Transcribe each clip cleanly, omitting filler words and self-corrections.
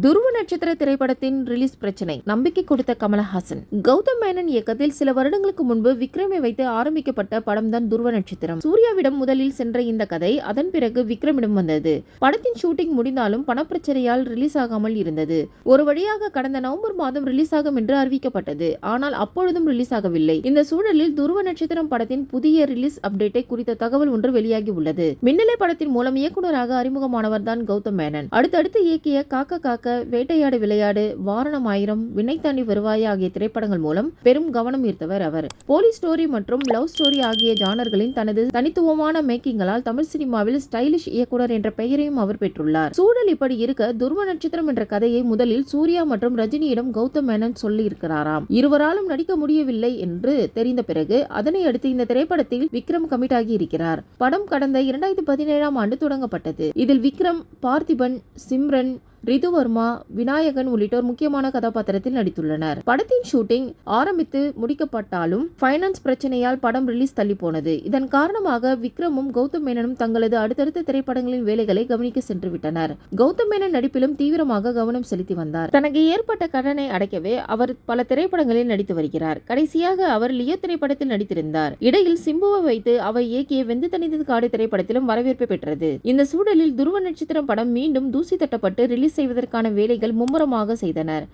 துருவ நட்சத்திர திரைப்படத்தின் ரிலீஸ் பிரச்சனை நம்பிக்கை கொடுத்த கமலஹாசன். கௌதம் மேனன் இயக்கத்தில் சில வருடங்களுக்கு முன்பு விக்ரமை வைத்து ஆரம்பிக்கப்பட்ட படம் தான் துருவ நட்சத்திரம். சூர்யாவிடம் முதலில் சென்ற இந்த கதை அதன் பிறகு விக்ரமிடம் வந்தது. படத்தின் ஷூட்டிங் முடிந்தாலும் பணப்பிரச்சனையால் ரிலீஸ் ஆகாமல் இருந்தது. ஒரு வழியாக கடந்த நவம்பர் மாதம் ரிலீஸ் ஆகும் என்று அறிவிக்கப்பட்டது. ஆனால் அப்பொழுதும் ரிலீஸ் ஆகவில்லை. இந்த சூழலில் துருவ நட்சத்திரம் படத்தின் புதிய ரிலீஸ் அப்டேட்டை குறித்த தகவல் ஒன்று வெளியாகி உள்ளது. மின்னலை படத்தின் மூலம் இயக்குநராக அறிமுகமானவர் தான் கௌதம் மேனன். அடுத்தடுத்து இயக்கிய காக்க காக்க, வேட்டையாடு விளையாடு, வாரணம் ஆயிரம், விண்ணை தாண்டி வருவாயா ஆகிய திரைப்படங்கள் மூலம் பெரும் கவனம் ஈர்த்தவர் அவர். போலீஸ் ஸ்டோரி மற்றும் லவ் ஸ்டோரி ஆகிய ஜானர்களின் தனது தனித்துவமான மேக்கிங்களால் தமிழ் சினிமாவில் ஸ்டைலிஷ் இயக்குனர் என்ற பெயரையும் அவர் பெற்றுள்ளார். சூழல் இப்படி இருக்க துருவ நட்சத்திரம் என்ற கதையை முதலில் சூர்யா மற்றும் ரஜினியிடம் கௌதம் மேனன் சொல்லியிருக்கிறாராம். இருவராலும் நடிக்க முடியவில்லை என்று தெரிந்த பிறகு அதனை அடுத்து இந்த திரைப்படத்தில் விக்ரம் கமிட் ஆகி இருக்கிறார். படம் கடந்த 2017ஆம் ஆண்டு தொடங்கப்பட்டது. இதில் விக்ரம், பார்த்திபன், சிம்ரன், ரிதுவர்மா, விநாயகன் உள்ளிட்டோர் முக்கியமான கதாபாத்திரத்தில் நடித்துள்ளனர். படத்தின் ஷூட்டிங் ஆரம்பித்து முடிக்கப்பட்டாலும் பைனான்ஸ் பிரச்சனையால் படம் ரிலீஸ் தள்ளி போனது. இதன் காரணமாக விக்ரமும் கௌதம் மேனனும் தங்களது அடுத்தடுத்த திரைப்படங்களின் வேலைகளை கவனிக்க சென்று விட்டனர். கௌதம் மேனன் நடிப்பிலும் தீவிரமாக கவனம் செலுத்தி வந்தார். தனக்கு ஏற்பட்ட கடனை அடைக்கவே அவர் பல திரைப்படங்களில் நடித்து வருகிறார். கடைசியாக அவர் லியோ திரைப்படத்தில் நடித்திருந்தார். இடையில் சிம்புவை வைத்து அவர் இயக்கிய வெந்து தணிந்தது காடு திரைப்படத்திலும் வரவேற்பு பெற்றது. இந்த சூழலில் துருவ நட்சத்திரம் படம் மீண்டும் தூசி தட்டப்பட்டு ரிலீஸ் செய்வதற்கான வேலைகள் மும்முரமாக செய்தனர்.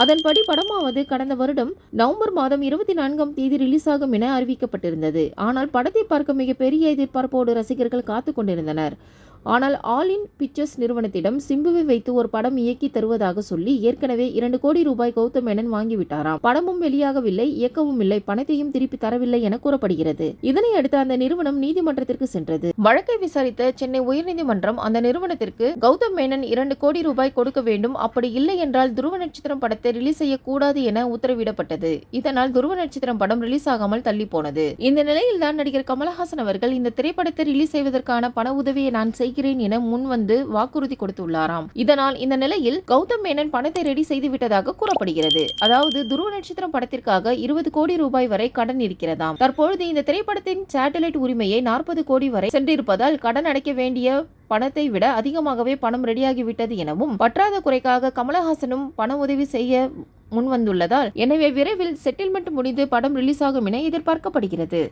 அதன்படி படமாவது கடந்த வருடம் நவம்பர் மாதம் 24ஆம் தேதி ரிலீஸ் ஆகும் என அறிவிக்கப்பட்டிருந்தது. ஆனால் படத்தை பார்க்க மிகப்பெரிய எதிர்பார்ப்போடு ரசிகர்கள் காத்துக் கொண்டிருந்தனர். ஆனால் ஆல் இன் பிக்சர்ஸ் நிறுவனத்திடம் சிம்புவை வைத்து ஒரு படம் இயக்கி தருவதாக சொல்லி ஏற்கனவே 2 கோடி ரூபாய் கௌதம் மேனன் வாங்கிவிட்டாராம். படமும் வெளியாகவில்லை, இயக்கவும் இல்லை, பணத்தையும் திருப்பி தரவில்லை என கூறப்படுகிறது. இதனை அடுத்து அந்த நிறுவனம் நீதிமன்றத்திற்கு சென்றது. வழக்கை விசாரித்த சென்னை உயர்நீதிமன்றம் அந்த நிறுவனத்திற்கு கௌதம் மேனன் 2 கோடி ரூபாய் கொடுக்க வேண்டும், அப்படி இல்லை என்றால் துருவ நட்சத்திரம் படத்தை ரிலீஸ் செய்யக்கூடாது என உத்தரவிடப்பட்டது. இதனால் துருவ நட்சத்திரம் படம் ரிலீஸ் ஆகாமல் தள்ளி போனது. இந்த நிலையில் தான் நடிகர் கமலஹாசன் அவர்கள் இந்த திரைப்படத்தை ரிலீஸ் செய்வதற்கான பண உதவியை நான் என முன் வந்து வாக்குறுதி கொடுத்துள்ளாராம். இதனால் இந்த நிலையில் கௌதம் மேனன் பணத்தை ரெடி செய்து விட்டதாக கூறப்படுகிறது. அதாவது துருவ நட்சத்திரம் படத்திற்காக 20 கோடி ரூபாய் வரை கடன் இருக்கிறதாம். தற்பொழுது இந்த திரைப்படத்தின் சேட்டலைட் உரிமையை 40 கோடி வரை சென்றிருப்பதால் கடன் அடைக்க வேண்டிய பணத்தை விட அதிகமாகவே பணம் ரெடியாகிவிட்டது எனவும் பற்றாத குறைக்காக கமலஹாசனும் பண உதவி செய்ய முன்வந்துள்ளதால் எனவே விரைவில் செட்டில்மெண்ட் முடிந்து படம் ரிலீஸ் ஆகும் என எதிர்பார்க்கப்படுகிறது.